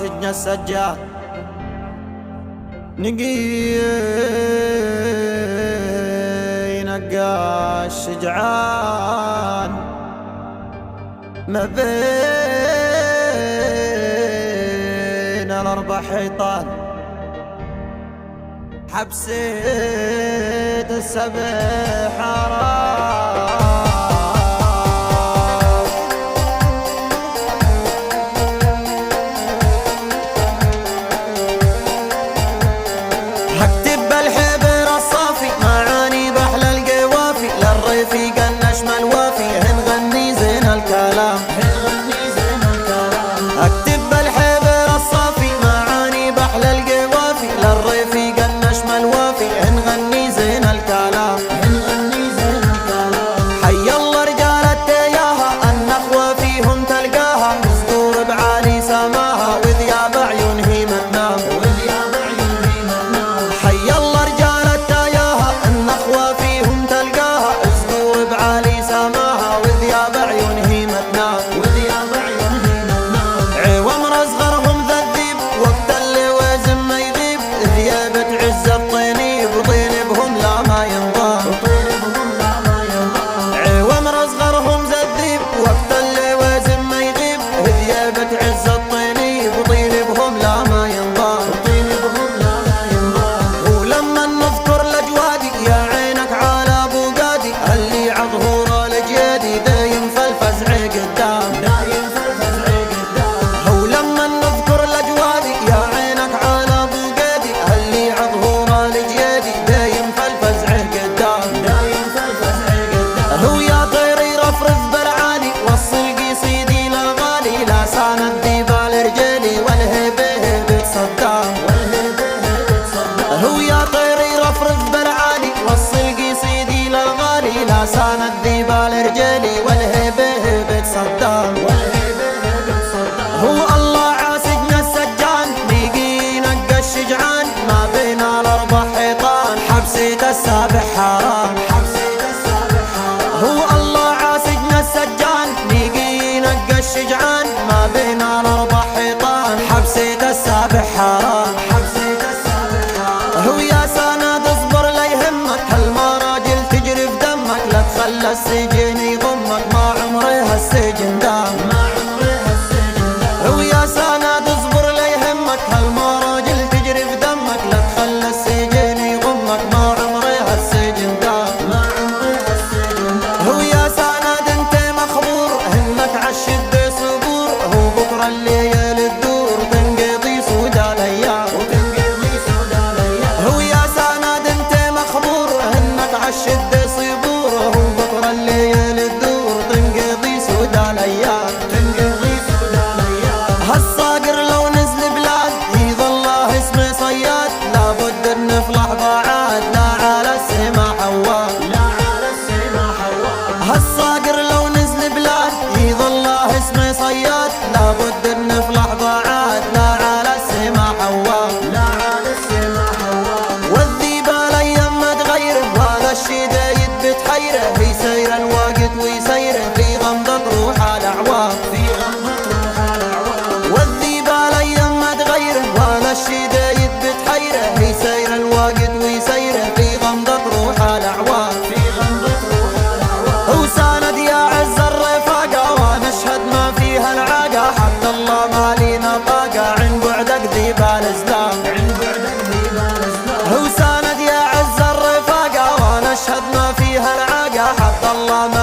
سجن السجاد نقي نقى الشجعان ما بين الأربع حيطان حبسيت السبع حرام اكتب بالحبر الصافي معاني بحلى القوافي للرفيق النشم الوافي نغني زين الكلام حي الله رجال التياها النخوة فيهم تلقاها صدور بعالي سماها وذياب عيون هي ما تنام حي الله رجال التياها النخوة فيهم تلقاها صدور بعالي سماها وذياب عيون هي ما تنام لسان الذيبال رجالي والهيبة هيبة صدام هو الله عاسقنا السجان بيجي نقى الشجعان ما بين الأربع حيطان حبسيت السابح حرام هو الله عاسقنا السجان بيجي نقى الشجعان ما بين الأربع حيطان حبسيت السابح حرام هو يا سند اصبر لا يهمك هالمراجل تجري في دمك لا تخلى السجن يضمك ما عمره هالسجن دام هو يا سند اصبر لا يهمك هالمراجل تجري في دمك لا تخلى السجن يضمك ما عمره هالسجن دام هو يا سند انت مخبور انك عالشدة صبور هو بكره الليل الدور تنقضي سود الايام عالشدة صبور هو بكرة الليل الدور تنقضي سود الايام هالصاقر لو نزل بلاد يظله اسمه صياد لابد نفلح ضاعات لا على السما حوال هالصاقر لو نزل بلاد يظله اسمه صياد لابد نفلح ضاعات لا على السما حوال الشي دايد بتحيره في سير الوقت ويسيره في غمضة روح الأعوام والذيبة الأيام ما تغيره ولا الشي دايد بتحيره في سير الوقت ويسيره في غمضة روح الأعوام هو ساند يا عز الرفاقة ونشهد ما فيها العاقة حتى الله ما لينا طاقة عن بعدك ذيب الإسلام هو ساند يا عز الرفاقة نشهد ما فيها العاقة حتى الله ما